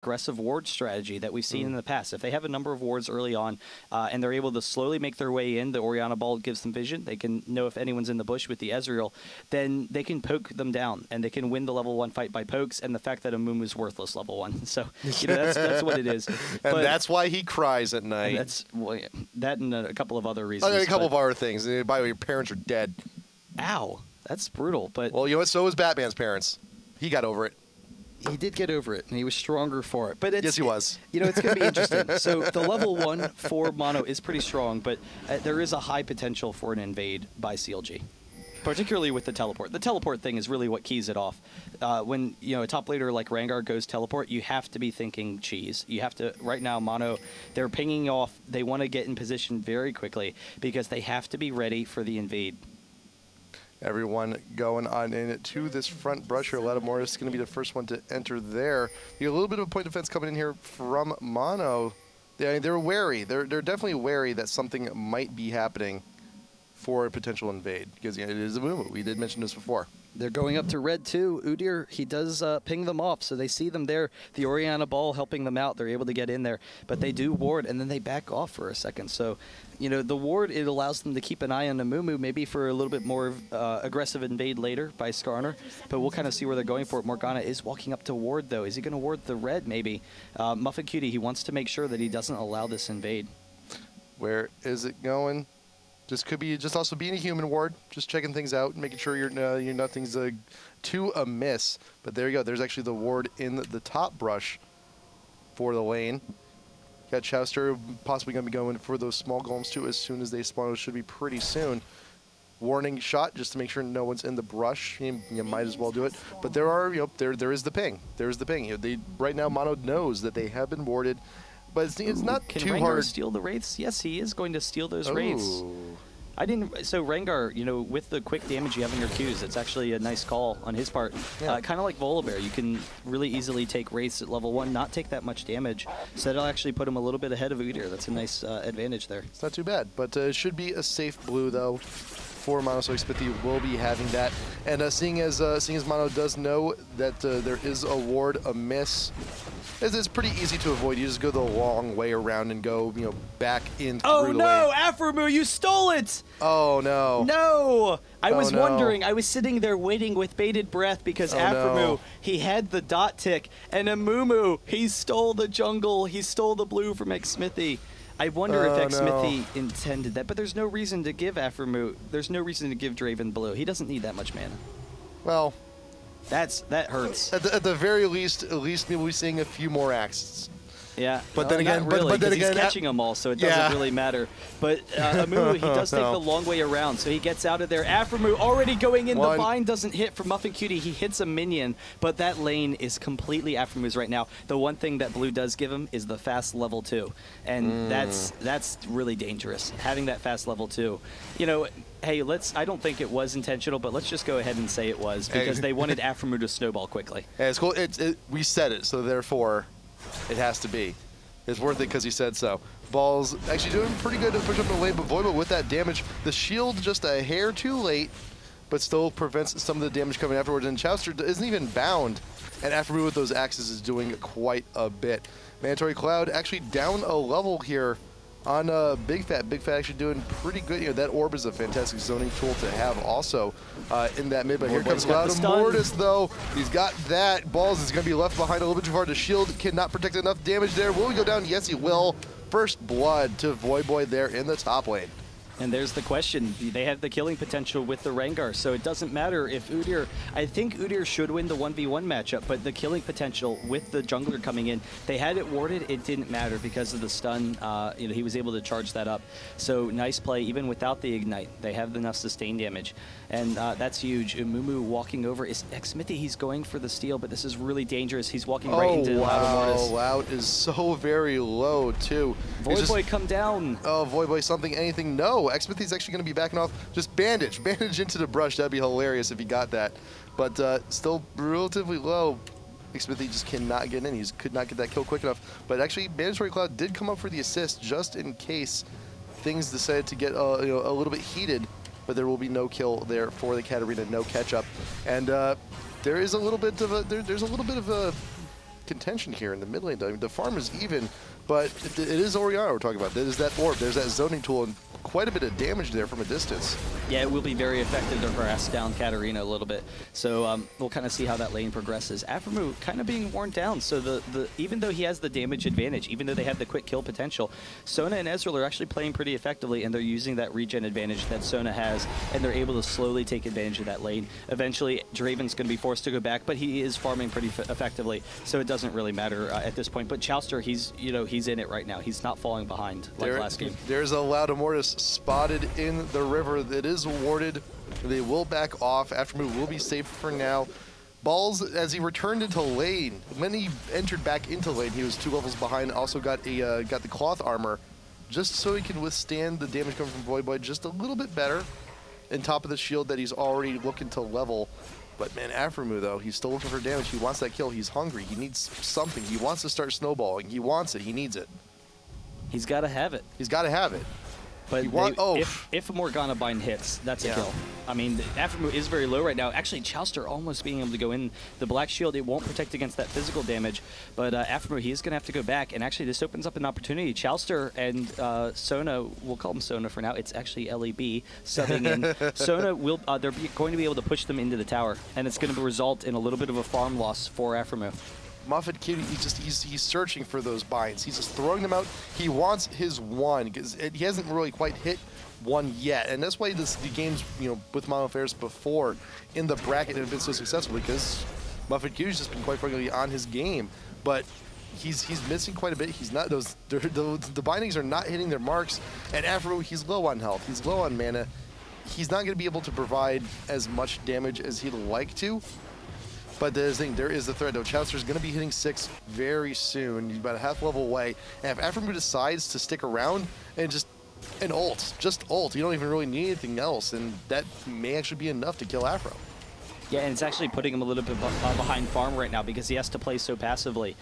aggressive ward strategy that we've seen in the past. If they have a number of wards early on and they're able to slowly make their way in, the Orianna Ball gives them vision. They can know if anyone's in the bush with the Ezreal, then they can poke them down and they can win the level 1 fight by pokes, and the fact that Amumu's worthless level 1. So, you know, that's what it is. And that's why he cries at night. That's that and a couple of other reasons. A couple of other things. By the way, your parents are dead. Ow. That's brutal. But well, you know what? So was Batman's parents. He got over it. He did get over it, and he was stronger for it. But it's, yes, he was. You know, it's going to be interesting. So the level 1 for Mono is pretty strong, but there is a high potential for an invade by CLG, particularly with the teleport. The teleport thing is really what keys it off. When, you know, a top laner like Rengar goes teleport, you have to be thinking cheese. You have to, right now, Mono, they're pinging off. They want to get in position very quickly because they have to be ready for the invade. Everyone going on into this front brush here. Lattimore is going to be the first one to enter there. You get a little bit of a point defense coming in here from Mono. They're wary. They're definitely wary that something might be happening for a potential invade, because it is a movement. We did mention this before. They're going up to red too. Udyr, he does ping them off, so they see them there. The Orianna Ball helping them out. They're able to get in there, but they do ward, and then they back off for a second. So, you know, the ward, it allows them to keep an eye on Amumu, maybe for a little bit more aggressive invade later by Skarner, but we'll kind of see where they're going for it. Morgana is walking up to ward, though. Is he going to ward the red, maybe? Muffin Cutie, he wants to make sure that he doesn't allow this invade. Where is it going? This could be just also being a human ward, just checking things out, making sure you're nothing's too amiss. But there you go. There's actually the ward in the top brush for the lane. Got Chowster possibly going to be going for those small golems too as soon as they spawn. It should be pretty soon. Warning shot just to make sure no one's in the brush. You might as well do it. But there are, there is the ping. There's the ping. Right now Mono knows that they have been warded. But it's not too Rengar hard. Steal the wraiths? Yes, he is going to steal those wraiths. I didn't. So Rengar, you know, with the quick damage you have in your Qs, it's actually a nice call on his part. Yeah. Kind of like Volibear, you can really easily take wraiths at level 1, not take that much damage. So that'll actually put him a little bit ahead of Udyr. That's a nice advantage there. It's not too bad, but it should be a safe blue though for Mono, so Smithy will be having that. And seeing as Mono does know that there is a ward amiss, it's pretty easy to avoid. You just go the long way around and go, back in through the lane. Oh no, Aphromoo, you stole it! Oh no. No! I was wondering, I was sitting there waiting with bated breath because Aphromoo, he had the dot tick, and Amumu, he stole the jungle, he stole the blue from Xmithy. I wonder if Xmithy intended that, but there's no reason to give Aphromoo, there's no reason to give Draven blue. He doesn't need that much mana. Well, that hurts. At the very least, at least we'll be seeing a few more axes. Yeah, but then again, really, but then he's again, catching them all, so it doesn't really matter. But Amumu, he does take the long way around, so he gets out of there. Aphromoo already going in. The vine doesn't hit from Muffin Cutie. He hits a minion, but that lane is completely Aphromoo's right now. The one thing that blue does give him is the fast level 2, and that's really dangerous. Having that fast level 2, hey, I don't think it was intentional, but let's just go ahead and say it was, because they wanted Aphromoo to snowball quickly. Yeah, it's cool. We said it, so therefore it has to be. It's worth it because he said so. Ball's actually doing pretty good to push up the lane, but Voivo with that damage. The shield just a hair too late, but still prevents some of the damage coming afterwards. And Chowster isn't even bound, and Aphromoo with those axes is doing quite a bit. Mandatory Cloud actually down a level here on Big Fat. Big Fat actually doing pretty good. That orb is a fantastic zoning tool to have also in that mid. But here comes Cloud of Mortis, though. He's got that. Balls is going to be left behind a little bit too far. The shield cannot protect enough damage there. Will he go down? Yes, he will. First blood to Voyboy there in the top lane. And there's the question. They have the killing potential with the Rengar, so it doesn't matter if Udyr... I think Udyr should win the 1v1 matchup, but the killing potential with the jungler coming in, they had it warded, it didn't matter because of the stun. He was able to charge that up. So nice play, even without the Ignite. They have enough sustain damage, and that's huge. Umumu walking over. Xmithy, he's going for the steal, but this is really dangerous. He's walking right into Loud Mortis. Loud is so very low, too. Voyboy, come down. Oh, Voyboy, something, anything. No. Xmithy's actually going to be backing off. Just bandage into the brush. That'd be hilarious if he got that. But still relatively low. Xmithy just cannot get in. He could not get that kill quick enough. But actually, Mandatory Cloud did come up for the assist just in case things decided to get a little bit heated. But there will be no kill there for the Katarina, no catch up. And there is a little bit of a there's a little bit of a contention here in the mid lane. I mean, the farm is even, but it is Orianna we're talking about. There's that orb, there's that zoning tool, and quite a bit of damage there from a distance. Yeah, it will be very effective to harass down Katarina a little bit. So we'll kind of see how that lane progresses. Aphromoo kind of being worn down. So even though he has the damage advantage, even though they have the quick kill potential, Sona and Ezreal are actually playing pretty effectively, and they're using that regen advantage that Sona has, and they're able to slowly take advantage of that lane. Eventually, Draven's going to be forced to go back, but he is farming pretty effectively, so it doesn't really matter at this point. But Chouster, he's in it right now. He's not falling behind like last game. There's a Loudamortis spotted in the river. It is warded. They will back off. Aphromoo will be safe for now. Balls, as he returned into lane, when he entered back into lane, he was 2 levels behind. Also got the cloth armor, just so he can withstand the damage coming from Voyboy just a little bit better. On top of the shield that he's already looking to level. But man, Aphromoo though, he's still looking for damage. He wants that kill. He's hungry. He needs something. He wants to start snowballing. He wants it. He needs it. He's got to have it. He's got to have it. But if a Morgana bind hits, that's a kill. I mean, Aphromoo is very low right now. Actually, Chouster almost being able to go in the Black Shield. It won't protect against that physical damage, but Aphromoo, he's going to have to go back. And actually, this opens up an opportunity. Chouster and Sona, we'll call him Sona for now. It's actually LEB subbing in. Sona will, they're going to be able to push them into the tower, and it's going to result in a little bit of a farm loss for Aphromoo. Muffet Kitty, he's searching for those binds. He's just throwing them out. He wants his one because he hasn't really quite hit one yet, and that's why the games with Mono.Ferus before in the bracket have been so successful, because Muffet Kitty's just been quite frankly on his game, but he's missing quite a bit. He's not the bindings are not hitting their marks, and Aphro, he's low on health. He's low on mana. He's not going to be able to provide as much damage as he'd like to. But there is the threat, though. Chouster's going to be hitting 6 very soon. He's about a half level away. And if Aphromoo decides to stick around and just ult, you don't even really need anything else, and that may actually be enough to kill Aphro. Yeah, and it's actually putting him a little bit behind farm right now because he has to play so passively.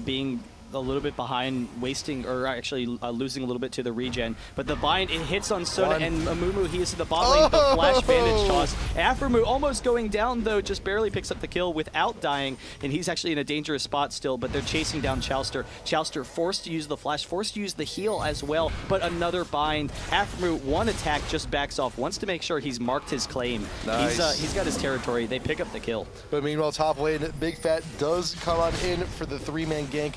Being a little bit behind, wasting, or actually losing a little bit to the regen. But the bind, it hits on Sona, and Amumu, he is in the bot lane, the flash bandage toss. Aphromoo almost going down, though, just barely picks up the kill without dying, and he's actually in a dangerous spot still, but they're chasing down Chouster. Chouster forced to use the flash, forced to use the heal as well, but another bind. Aphromoo, one attack, just backs off, wants to make sure he's marked his claim. Nice. He's got his territory. They pick up the kill. But meanwhile, top lane, Big Fat does come on in for the 3-man gank.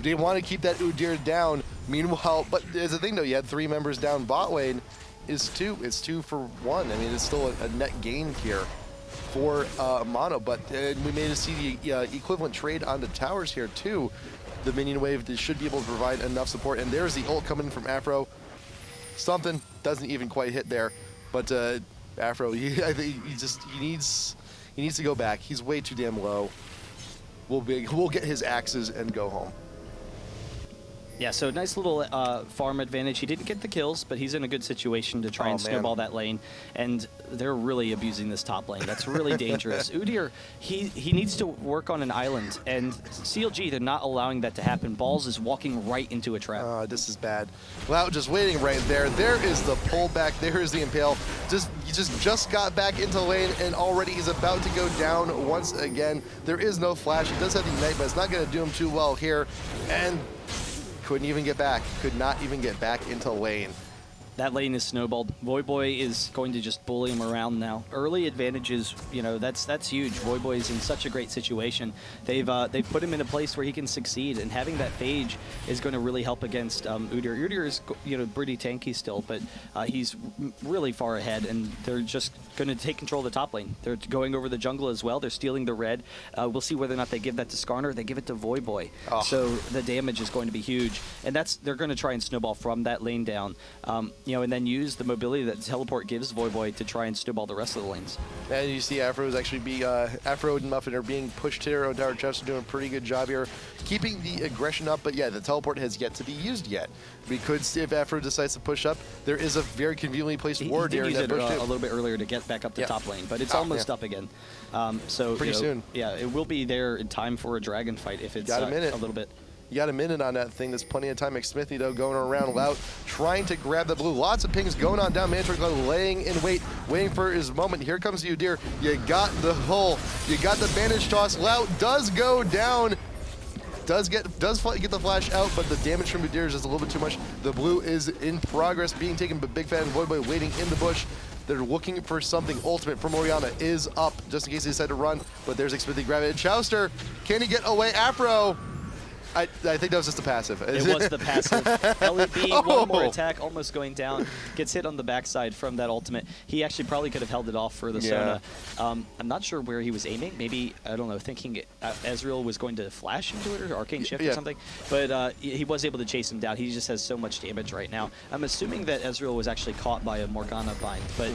They want to keep that Udyr down. Meanwhile, but there's the thing though, you had 3 members down bot lane. It's 2 for 1. I mean, it's still a net gain here for Mono, but we may see the equivalent trade on the towers here too. The minion wave should be able to provide enough support, and there's the ult coming from Aphro. Something doesn't even quite hit there, but Aphro, I think he needs to go back. He's way too damn low. We'll get his axes and go home. Yeah, so nice little farm advantage. He didn't get the kills, but he's in a good situation to try and snowball that lane. And they're really abusing this top lane. That's really dangerous. Udyr, he needs to work on an island, and CLG, they're not allowing that to happen. Balls is walking right into a trap. This is bad. Loud just waiting right there. There is the pullback. There is the impale. He just got back into lane, and already he's about to go down once again. There is no flash. He does have the ignite, but it's not going to do him too well here. And couldn't even get back. Could not even get back into lane. That lane is snowballed. Voyboy is going to just bully him around now. Early advantages, that's huge. Voyboy is in such a great situation. They've put him in a place where he can succeed, and having that phage is going to really help against Udyr. Udyr is pretty tanky still, but he's really far ahead, and they're just going to take control of the top lane. They're going over the jungle as well. They're stealing the red. We'll see whether or not they give that to Skarner. They give it to Voyboy. So the damage is going to be huge, and they're going to try and snowball from that lane down. And then use the mobility that teleport gives Voyboy to try and snowball the rest of the lanes. And you see Aphro is actually Aphro and Muffin are being pushed here on tower. Chefs are doing a pretty good job here, keeping the aggression up. But yeah, the teleport has yet to be used yet. We could see if Aphro decides to push up. There is a very conveniently placed ward here. He did use it a little bit earlier to get back up to top lane, but it's almost up again. So pretty soon. Yeah, it will be there in time for a dragon fight if it's a little bit. You got a minute on that thing. There's plenty of time. McSmithy, though, going around Loud, trying to grab the blue. Lots of pings going on down. Mantric laying in wait, waiting for his moment. Here comes Udyr. You got the hull. You got the bandage toss. Loud does go down. Does get the flash out, but the damage from Udyr is just a little bit too much. The blue is in progress, being taken by Big Fat and Voidboy waiting in the bush. They're looking for something. Ultimate from Orianna is up, just in case they decide to run, but there's Xmithie grabbing it. Chowster, can he get away? Afro! I think that was just a passive. It was the passive. LEB, one more attack, almost going down. Gets hit on the backside from that ultimate. He actually probably could have held it off for the Sona. I'm not sure where he was aiming. Maybe, I don't know, thinking Ezreal was going to flash into it or Arcane Shift or something. But he was able to chase him down. He just has so much damage right now. I'm assuming that Ezreal was actually caught by a Morgana bind. But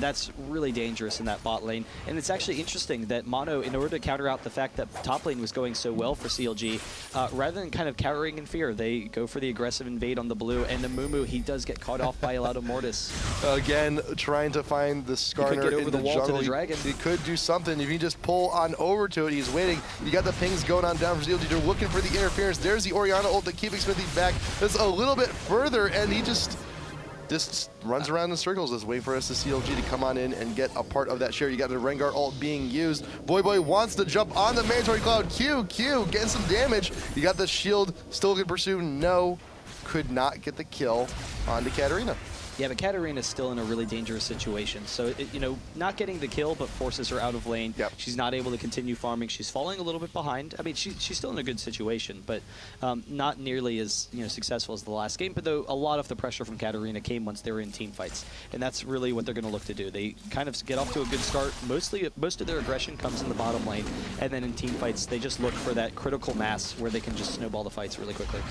that's really dangerous in that bot lane. And it's actually interesting that Mono, in order to counter out the fact that top lane was going so well for CLG, rather than kind of cowering in fear, they go for the aggressive invade on the blue, and the Mumu, he does get caught off by Alauda Mortis. Again, trying to find the Skarner he could get over in the wall jungle. to the dragon. He could do something. If he just pull on over to it, he's waiting. You got the pings going on down from CLG. They're looking for the interference. There's the Orianna ult to keep Xmithie back. That's a little bit further, and he just runs around in circles, just waiting for us to CLG to come on in and get a part of that share. You got the Rengar ult being used. Voidboy wants to jump on the mandatory cloud. Q, getting some damage. You got the shield, still can pursue. No, could not get the kill onto Katarina. Yeah, but Katarina's still in a really dangerous situation. So, you know, not getting the kill, but forces her out of lane. Yep. She's not able to continue farming. She's falling a little bit behind. I mean, she's still in a good situation, but not nearly as successful as the last game. But though a lot of the pressure from Katarina came once they were in team fights, and that's really what they're going to look to do. They kind of get off to a good start. Most of their aggression comes in the bottom lane, and then in team fights they just look for that critical mass where they can just snowball the fights really quickly.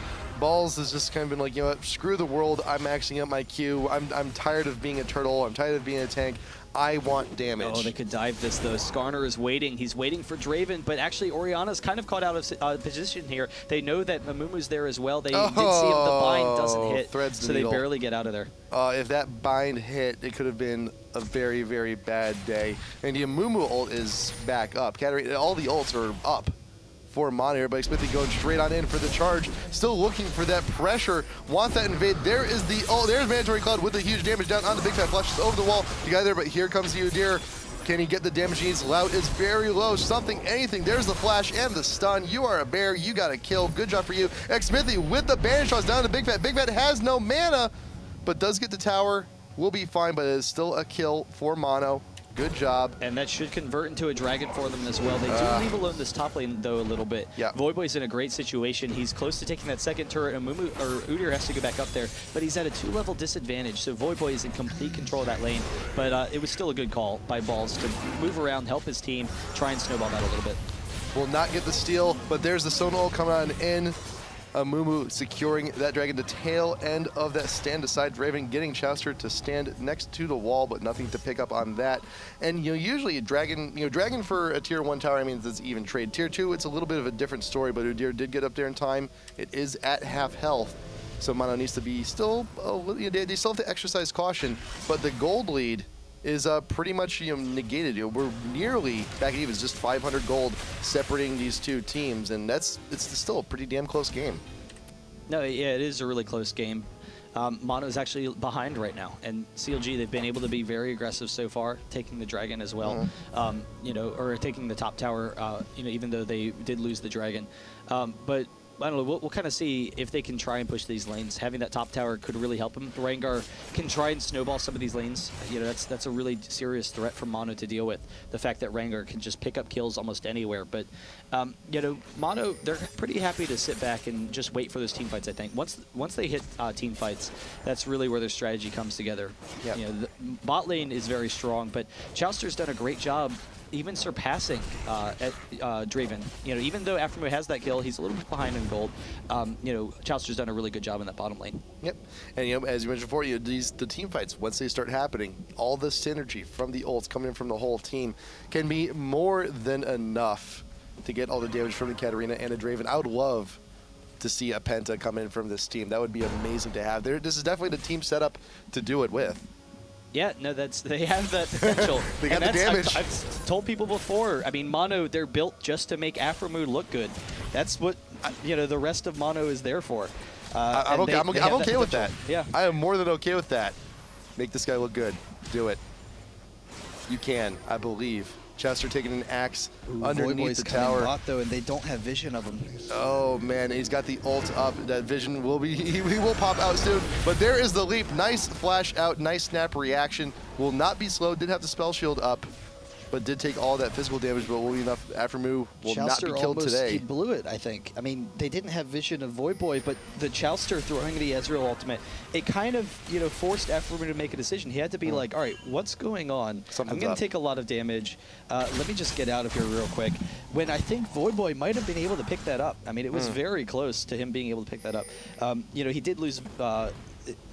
Balls has just kind of been like, you know what, screw the world. I'm maxing out my Q. I'm tired of being a turtle. I'm tired of being a tank. I want damage. Oh, they could dive this, though. Skarner is waiting. He's waiting for Draven, but actually Orianna's kind of caught out of position here. They know that Mamumu's there as well. They did see him. The bind doesn't hit, so they barely get out of there. If that bind hit, it could have been a very, very bad day. And the Amumu ult is back up. All the ults are up for Mono, but Xmithie going straight on in for the charge. Still looking for that pressure. Wants that invade. There is the there's Mandatory Cloud with the huge damage down on the Big Fat. Flushes over the wall. You got there, but here comes the Udyr. Can he get the damage he needs? Loud is very low. Something, anything. There's the flash and the stun. You are a bear. You got a kill. Good job for you. Xmithie with the banish toss down to Big Fat. Big Fat has no mana, but does get the tower. Will be fine, but it is still a kill for Mono. Good job. And that should convert into a dragon for them as well. They do leave alone this top lane, though, a little bit. Yeah. Voidboy's in a great situation. He's close to taking that second turret, and Udyr has to go back up there, but he's at a 2-level disadvantage, so Voidboy is in complete control of that lane. But it was still a good call by Balls to move around, help his team, try and snowball that a little bit. Will not get the steal, but there's the Sona ult coming on in. Mumu securing that dragon, the tail end of that stand aside. Draven getting Chowster to stand next to the wall, but nothing to pick up on that. And usually a dragon, dragon for a tier 1 tower, I mean, it's even trade. Tier 2, it's a little bit of a different story, but Udyr did get up there in time. It is at half health, so Mono needs to be still, they still have to exercise caution, but the gold lead is pretty much negated. We're nearly back even. It's just 500 gold separating these two teams, and it's still a pretty damn close game. No, yeah, it is a really close game. Mono is actually behind right now, and CLG, they've been able to be very aggressive so far, taking the dragon as well, or taking the top tower, even though they did lose the dragon. But I don't know, we'll kind of see if they can try and push these lanes. Having that top tower could really help them. Rengar can try and snowball some of these lanes. That's a really serious threat for Mono to deal with. The fact that Rengar can just pick up kills almost anywhere. But, Mono, they're pretty happy to sit back and just wait for those team fights, I think. Once they hit team fights, that's really where their strategy comes together. Yep. The bot lane is very strong, but Chowster's done a great job even surpassing Draven. Even though Aftermo has that kill, he's a little bit behind in gold. Chowster's done a really good job in that bottom lane. Yep. And as you mentioned before, the team fights, once they start happening, all the synergy from the ults coming in from the whole team can be more than enough to get all the damage from the Katarina and the Draven. I would love to see a Penta come in from this team. That would be amazing to have. This is definitely the team setup to do it with. Yeah, no, they have that potential. They got the damage. I've told people before, I mean, Mono, they're built just to make Afromood look good. That's what, the rest of Mono is there for. I'm okay with that. Yeah. I am more than okay with that. Make this guy look good. Do it. You can, I believe. Chester taking an axe underneath Voyboy's the coming tower. bot, though, and they don't have vision of him. Oh man, he's got the ult up. That vision will be, he will pop out soon. But there is the leap. Nice flash out, nice snap reaction. Will not be slowed, did have the spell shield up, but did take all that physical damage, but will be enough. Aphromoo will not be killed today. He blew it, I think. I mean, they didn't have vision of Voyboy, but the Chowster throwing the Ezreal ultimate, it kind of, you know, forced Aphromoo to make a decision. He had to be like, all right, what's going on? I'm going to take a lot of damage. Let me just get out of here real quick. When I think Voyboy might have been able to pick that up. I mean, it was very close to him being able to pick that up. You know, he did lose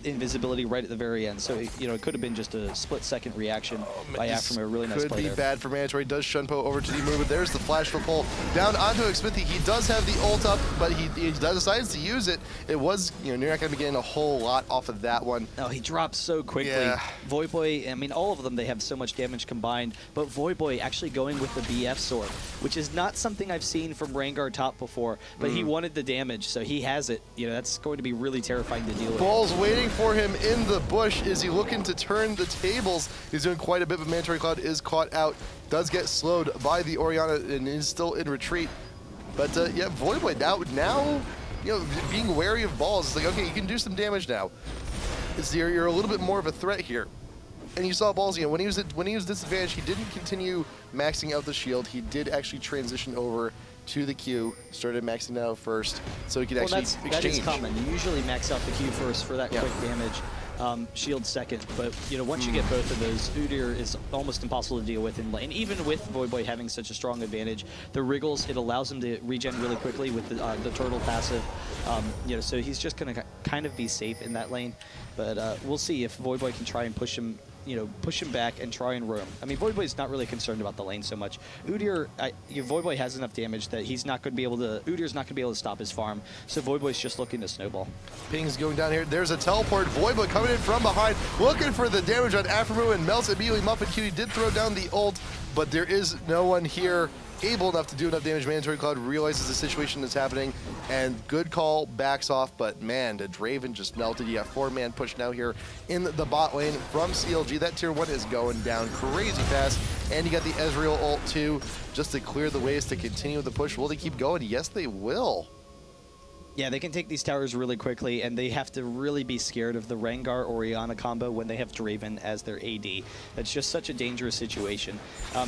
invisibility right at the very end, so you know it could have been just a split-second reaction by Aphromoo. A really nice play there. Could be bad for Mandatory. Does Shunpo over to the movement. There's the flash for pull down onto Xmithie. He does have the ult up, but he decides to use it. It was, you know, you're not going to be getting a whole lot off of that one. No, he drops so quickly. Yeah. Voyboy, I mean, all of them, they have so much damage combined, but Voyboy actually going with the BF sword, which is not something I've seen from Rengar top before, but he wanted the damage, so he has it. You know, that's going to be really terrifying to deal with. Ball's waiting for him in the bush. Is he looking to turn the tables? He's doing quite a bit, but Mandatory Cloud is caught out. Does get slowed by the Orianna and is still in retreat. But yeah, Voyboy now, you know, being wary of balls. It's like, okay, you can do some damage now. You're a little bit more of a threat here. And you saw balls, you know, when he was disadvantaged, he didn't continue maxing out the shield. He did actually transition over to the Q, started maxing out first, so he could actually exchange. That is common. You usually max out the Q first for that quick damage, shield second. But you know, once you get both of those, Udyr is almost impossible to deal with in lane. Even with Voyboy having such a strong advantage, the wriggles, it allows him to regen really quickly with the turtle passive. You know, so he's just going to kind of be safe in that lane. But we'll see if Voyboy can try and push him. You know, push him back and try and roam. I mean, Voyboy's not really concerned about the lane so much. Udyr, Voyboy has enough damage that he's not going to be able to. Udyr's not going to be able to stop his farm. So Voyboy's just looking to snowball. Ping's going down here. There's a teleport. Voyboy coming in from behind, looking for the damage on Aphromoo, and melts immediately. Muffin Cutie did throw down the ult, but there is no one here able enough to do enough damage. Mandatory Cloud realizes the situation is happening, and good call, backs off, but man, the Draven just melted. You got 4-man push now here in the bot lane from CLG. That tier 1 is going down crazy fast, and you got the Ezreal ult too, just to clear the ways to continue the push. Will they keep going? Yes, they will. Yeah, they can take these towers really quickly, and they have to really be scared of the Rengar-Orianna combo when they have Draven as their AD. That's just such a dangerous situation.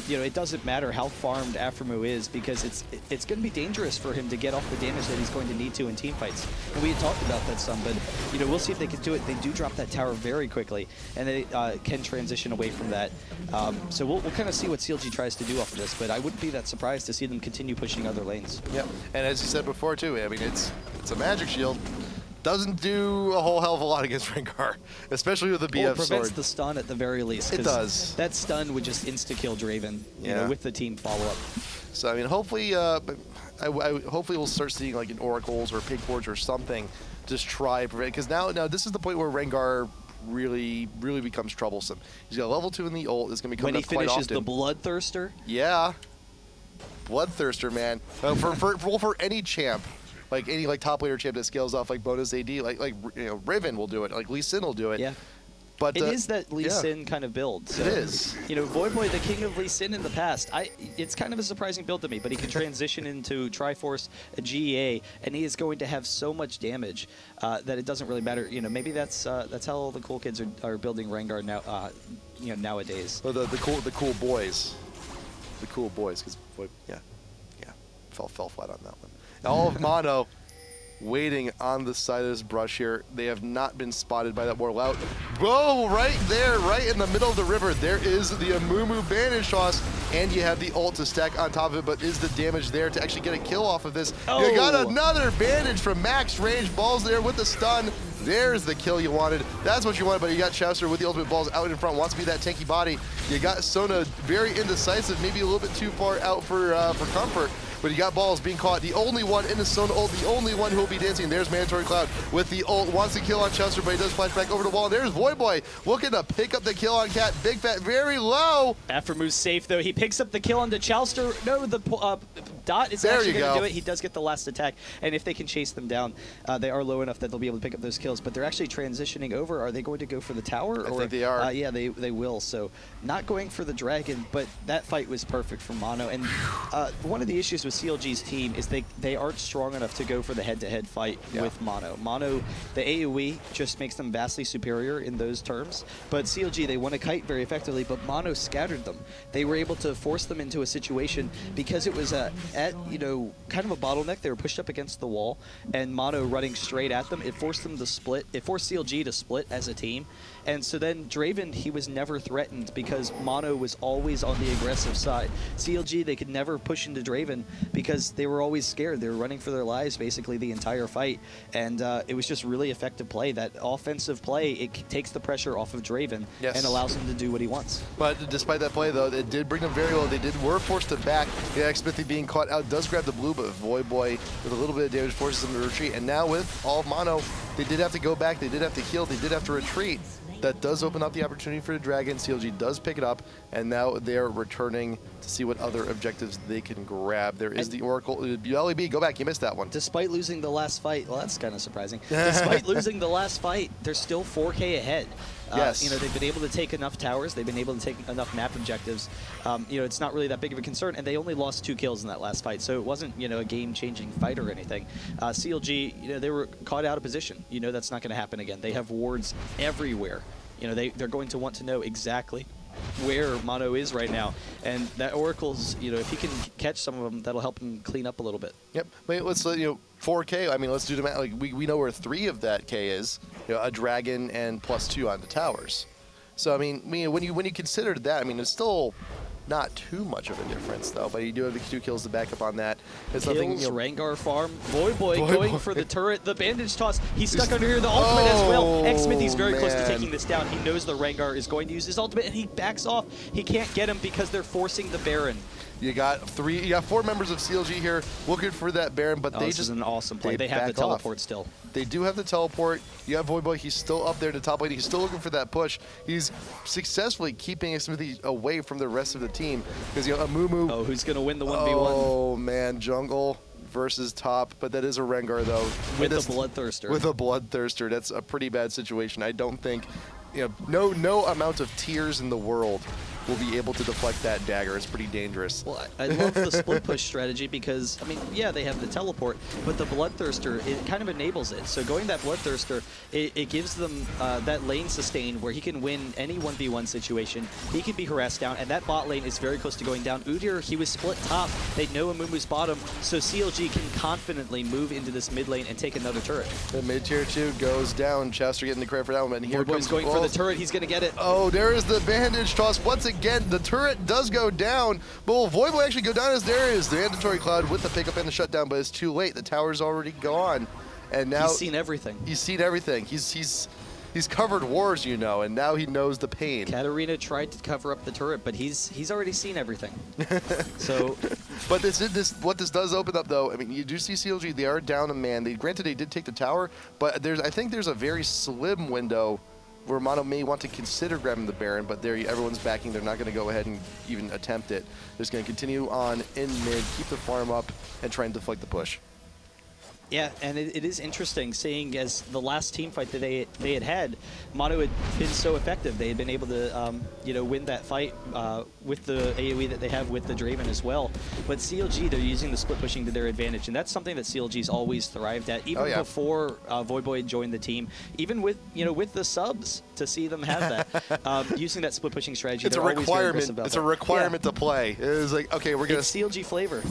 You know, it doesn't matter how farmed Aphromoo is, because it's going to be dangerous for him to get off the damage that he's going to need to in teamfights. And we had talked about that some, but you know, we'll see if they can do it. They do drop that tower very quickly, and they can transition away from that. So we'll kind of see what CLG tries to do off of this, but I wouldn't be that surprised to see them continue pushing other lanes. Yep, and as you said before too, I mean, it's a magic shield. Doesn't do a whole hell of a lot against Rengar, especially with the BF sword. It prevents the stun at the very least. It does. That stun would just insta-kill Draven, you know, with the team follow-up. So, I mean, hopefully, hopefully we'll start seeing, like, in Oracles or Pigforge or something, just try to prevent, because now this is the point where Rengar really becomes troublesome. He's got level 2 in the ult. It's going to be coming up quite often. When he finishes the Bloodthirster? Yeah. Bloodthirster, man. For any champ. Like any top laner champ that scales off like bonus AD, like you know, Riven will do it, like Lee Sin will do it. Yeah. But it is that Lee Sin kind of build. So, it is. You know, Voyboy, the king of Lee Sin in the past, it's kind of a surprising build to me, but he can transition into Triforce, a GEA, and he is going to have so much damage that it doesn't really matter. You know, maybe that's how all the cool kids are building Rengar now. You know, nowadays. Well, the cool boys, because fell flat on that one. All of Mono waiting on the side of this brush here. They have not been spotted by that Warlout. Whoa, right there, right in the middle of the river, there is the Amumu Banish Toss, and you have the ult to stack on top of it, but is the damage there to actually get a kill off of this? Oh. You got another bandage from max range. Balls there with the stun. There's the kill you wanted. That's what you wanted, but you got Chowster with the ultimate balls out in front, wants to be that tanky body. You got Sona very indecisive, maybe a little bit too far out for comfort. But you got balls being caught. The only one in the Sona ult, the only one who will be dancing. There's Mandatory Cloud with the ult. Wants to kill on Chester, but he does flash back over the wall. And there's Voyboy looking to pick up the kill on Cat. Big Fat very low. Aphromu's safe, though. He picks up the kill on the Chowster. No, the Dot is actually going to do it. He does get the last attack, and if they can chase them down, they are low enough that they'll be able to pick up those kills. But they're actually transitioning over. Are they going to go for the tower? I think they are. Yeah, they will. So not going for the dragon, but that fight was perfect for Mono. And one of the issues with CLG's team is they aren't strong enough to go for the head-to-head fight with Mono. Mono, the AoE just makes them vastly superior in those terms. But CLG, they won a kite very effectively, but Mono scattered them. They were able to force them into a situation because it was at, you know, kind of a bottleneck. They were pushed up against the wall, and Mono running straight at them. It forced them to split. It forced CLG to split as a team. And so then Draven, he was never threatened because Mono was always on the aggressive side. CLG, they could never push into Draven because they were always scared. They were running for their lives basically the entire fight. And it was just really effective play. That offensive play, it takes the pressure off of Draven and allows him to do what he wants. But despite that play, though, it did bring them very low. They were forced to back. Yeah, Smithy being caught out does grab the blue, but Voyboy with a little bit of damage forces them to retreat. And now with all of Mono, they did have to go back. They did have to heal. They did have to retreat. That does open up the opportunity for the Dragon. CLG does pick it up, and now they're returning to see what other objectives they can grab. There is the Oracle. LEB, go back. You missed that one. Despite losing the last fight, well, that's kind of surprising. Despite losing the last fight, they're still 4K ahead. Yes. You know, they've been able to take enough towers. They've been able to take enough map objectives. You know, it's not really that big of a concern, and they only lost 2 kills in that last fight, so it wasn't, you know, a game-changing fight or anything. CLG, you know, they were caught out of position. You know that's not going to happen again. They have wards everywhere. You know, they're going to want to know exactly where Mono is right now. And that Oracle's, you know, if he can catch some of them, that'll help him clean up a little bit. Yep. Wait, let's, you know, 4K, I mean, let's do the math. Like, we know where 3 of that K is. You know, a Dragon and +2 on the towers. So, I mean, when you consider that, I mean, it's still not too much of a difference, though, but you do have the 2 kills to back up on that. It's nothing, you know, Rengar farm. Voyboy going for the turret. The bandage toss. He's stuck under here. The ultimate as well. Xmithy's very close to taking this down. He knows the Rengar is going to use his ultimate, and he backs off. He can't get him because they're forcing the Baron. You got 4 members of CLG here looking for that Baron, but they this is an awesome play. They have the teleport still. They do have the teleport. You have Voyboy. He's still up there to top lane. He's still looking for that push. He's successfully keeping Smithy away from the rest of the team because, you know, Amumu. Oh, who's going to win the 1v1? Oh, man. Jungle versus top, but that is a Rengar, though. With a Bloodthirster. With a Bloodthirster. That's a pretty bad situation. I don't think, you know, no amount of tears in the world will be able to deflect that dagger. It's pretty dangerous. Well, I love the split push strategy because, I mean, yeah, they have the teleport, but the Bloodthirster, it kind of enables it. So going that Bloodthirster, it gives them that lane sustain where he can win any 1v1 situation. He can be harassed down, and that bot lane is very close to going down. Udyr, he was split top. They know Amumu's bottom, so CLG can confidently move into this mid lane and take another turret. The mid tier 2 goes down. Chester getting the credit for that one, and here comes going for the turret. He's going to get it. Oh, there is the bandage toss once again. The turret does go down, but will Voyboy actually go down as there is the mandatory cloud with the pickup and the shutdown, but it's too late. The tower's already gone, and now he's seen everything. He's seen everything. He's covered wars, you know, and now he knows the pain. Katarina tried to cover up the turret, but he's already seen everything. So, but what this does open up, though, I mean, you do see CLG. They are down a man. Granted, they did take the tower, but I think there's a very slim window where Mono may want to consider grabbing the Baron, but everyone's backing. They're not going to go ahead and even attempt it. They're just going to continue on in mid, keep the farm up, and try and deflect the push. Yeah, and it is interesting seeing as the last team fight that they had, Mono had been so effective. They had been able to, you know, win that fight with the AoE that they have with the Draven as well. But CLG, they're using the split pushing to their advantage, and that's something that CLG's always thrived at, even before Voyboy joined the team. Even with, you know, with the subs, to see them have that, using that split pushing strategy. It's a requirement. It's a requirement to play. It's like, okay, we're gonna. It's CLG flavor.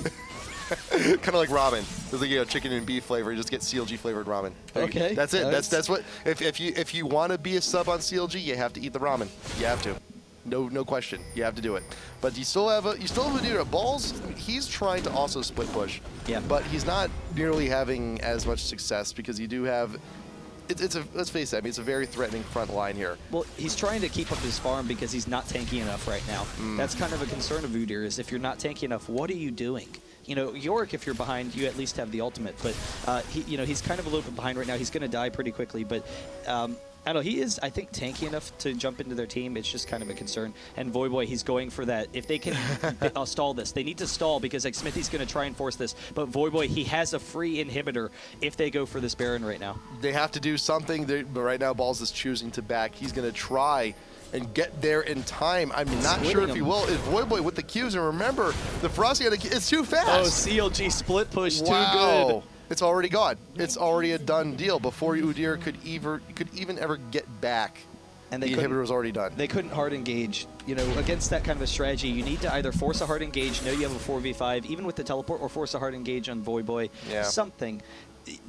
Kind of like ramen. It's like, you know, chicken and beef flavor. You just get CLG flavored ramen. Okay. That's it. That's what. If you want to be a sub on CLG, you have to eat the ramen. You have to. No question. You have to do it. But you still have a dude at Balls. He's trying to also split push. Yeah. But he's not nearly having as much success because you do have. Let's face it, I mean, it's a very threatening front line here. Well, he's trying to keep up his farm because he's not tanky enough right now. That's kind of a concern of Udyr, is if you're not tanky enough, what are you doing? You know, Yorick, if you're behind, you at least have the ultimate, but you know, he's kind of a little bit behind right now. He's going to die pretty quickly, but I don't know, he is, I think, tanky enough to jump into their team. It's just kind of a concern. And Voyboy, he's going for that. If they can stall this, they need to stall because like Smithy's going to try and force this. But Voyboy, he has a free inhibitor if they go for this Baron right now. They have to do something, but right now Balls is choosing to back. He's going to try and get there in time. I'm not sure if he will. It's Voyboy with the Qs, and remember, the Ferocity, it's too fast. Oh, CLG split push, too good. It's already gone. It's already a done deal before Udyr could even ever get back. And the inhibitor was already done. They couldn't hard engage. You know, against that kind of a strategy, you need to either force a hard engage, know you have a 4v5, even with the teleport, or force a hard engage on Voyboy. Yeah. Something.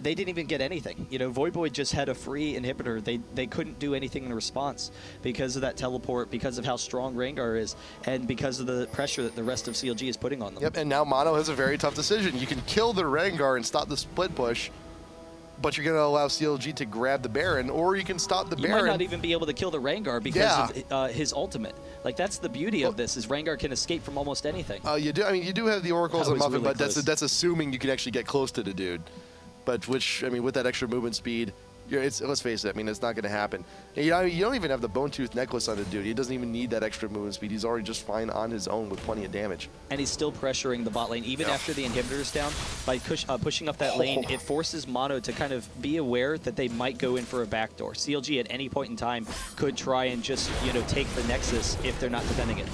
They didn't even get anything. You know, Voyboy just had a free inhibitor. They couldn't do anything in response because of that teleport, because of how strong Rengar is, and because of the pressure that the rest of CLG is putting on them. Yep, and now Mono has a very tough decision. You can kill the Rengar and stop the split push, but you're going to allow CLG to grab the Baron, or you can stop the Baron. You might not even be able to kill the Rengar because of his ultimate. Like, that's the beauty of this, is Rengar can escape from almost anything. You do. I mean, you do have the Oracles and Muffin, but that's assuming you can actually get close to the dude. But I mean, with that extra movement speed, let's face it, I mean, it's not going to happen. And you don't even have the Bone Tooth necklace on the dude. He doesn't even need that extra movement speed. He's already just fine on his own with plenty of damage. And he's still pressuring the bot lane, even after the inhibitor is down. By pushing up that lane, it forces Mono to kind of be aware that they might go in for a backdoor. CLG at any point in time could try and just, you know, take the Nexus if they're not defending it.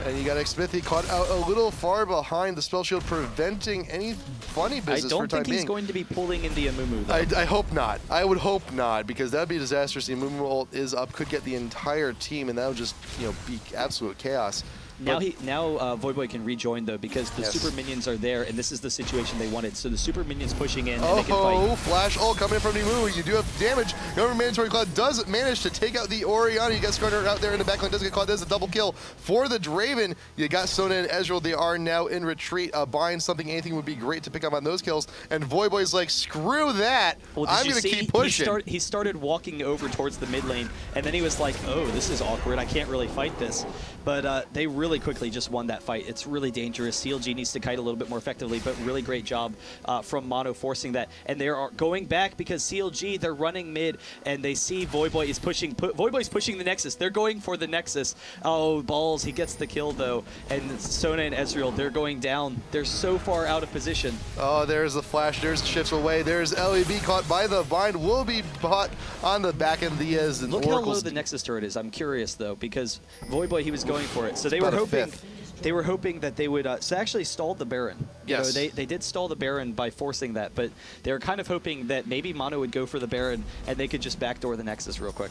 And you got Smithy caught out a little far behind the spell shield, preventing any funny business for time being. I don't think he's going to be pulling in the Amumu, though. I hope not. I would hope not, because that would be disastrous. The Amumu ult is up, could get the entire team, and that would just, you know, be absolute chaos. Now Voyboy can rejoin, though, because the super minions are there, and this is the situation they wanted. So the super minions pushing in, and they can fight. Flash ult coming in from Nimu. You do have damage. Government Mandatory Cloud does manage to take out the Orianna. You got Skarner out there in the backline. Does get caught. Does a double kill for the Draven. You got Sona and Ezreal. They are now in retreat. Buying something, anything would be great to pick up on those kills. And Voyboy's like, screw that. Well, I'm going to keep pushing. He started walking over towards the mid lane, and then he was like, oh, this is awkward. I can't really fight this. But they really quickly just won that fight. It's really dangerous. CLG needs to kite a little bit more effectively, but really great job from Mono forcing that. And they are going back because CLG, they're running mid, and they see Voyboy is pushing. Voyboy's pushing the Nexus. They're going for the Nexus. Oh, balls. He gets the kill, though. And Sona and Ezreal, they're going down. They're so far out of position. Oh, there's the flash. There's the shifts away. There's LEB caught by the bind. Will be caught on the back end of the Ez. Look how low the Nexus turret is. I'm curious, though, because Voyboy, he was going for it. So they were hoping that they would so actually stalled the Baron. Yes. You know, they did stall the Baron by forcing that, but they were kind of hoping that maybe Mono would go for the Baron and they could just backdoor the Nexus real quick.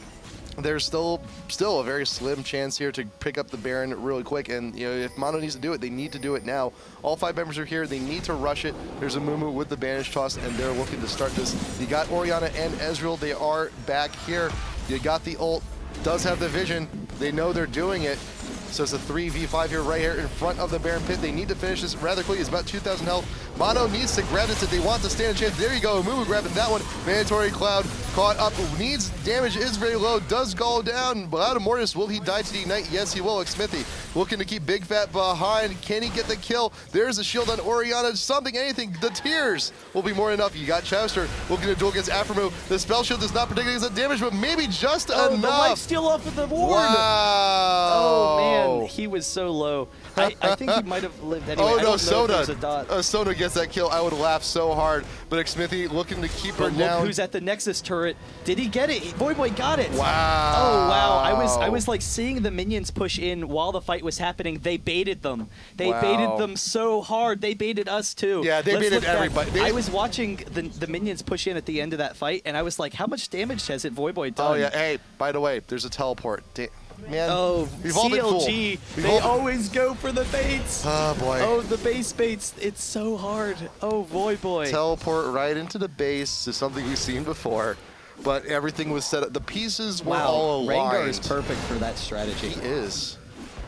There's still a very slim chance here to pick up the Baron really quick, and you know, if Mono needs to do it, they need to do it now. All 5 members are here. They need to rush it. There's a Mumu with the Banish Toss, and they're looking to start this. You got Orianna and Ezreal. They are back here. You got the ult. Does have the vision. They know they're doing it. So it's a 3v5 here, right here in front of the Baron pit. They need to finish this rather quickly. It's about 2,000 health. Mono needs to grab this if they want to stand a chance. There you go. Mumu grabbing that one. Mandatory Cloud caught up. Needs damage, is very low. Does go down. Without a Mortis, will he die to the Ignite? Yes, he will. Smithy looking to keep Big Fat behind. Can he get the kill? There's a shield on Orianna. Something, anything. The tears will be more than enough. You got Chowster looking to duel against Aphromoo. The spell shield does not protect against the damage, but maybe just enough. The lifesteal off of the ward. Wow. Oh, man. He was so low. I think he might have lived anyway. Oh, no, Sona. Sona gets that kill. I would laugh so hard. But Smithy looking to keep her down. Look who's at the Nexus turret. Did he get it? Voyboy got it. Wow. Oh, wow. I was like seeing the minions push in while the fight was happening. They baited them. They baited them so hard. They baited us, too. Yeah, they baited everybody. I was watching the minions push in at the end of that fight, and I was like, how much damage has Voyboy done? Oh, yeah. Hey, by the way, there's a teleport. Man, we've all been fooled. They always go for the baits. Oh, boy. Oh, the base baits. It's so hard. Oh, Voyboy. Teleport right into the base is something we've seen before. But everything was set up. The pieces were all aligned. Rengar is perfect for that strategy. He is.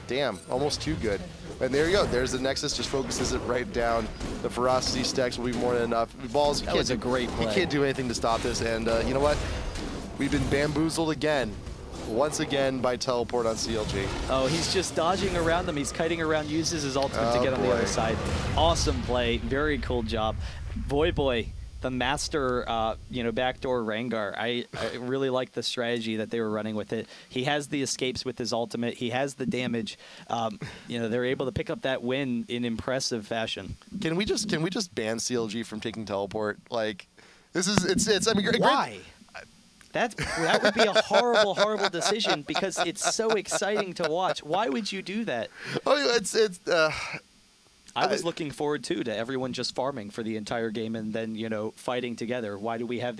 Damn, almost too good. And there you go. There's the Nexus. Just focuses it right down. The Ferocity stacks will be more than enough. Balls, that was a great play. You can't do anything to stop this. And you know what? We've been bamboozled again. Once again by teleport on CLG. Oh, he's just dodging around them. He's kiting around, uses his ultimate to get on the other side. Awesome play. Very cool job. Voyboy, the master, backdoor Rengar. I really like the strategy that they were running with it. He has the escapes with his ultimate. He has the damage. They're able to pick up that win in impressive fashion. Can we just ban CLG from taking teleport? Like, it's. I mean, why? That would be a horrible, horrible decision because it's so exciting to watch. Why would you do that? Oh, I was looking forward to everyone just farming for the entire game and then fighting together. Why do we have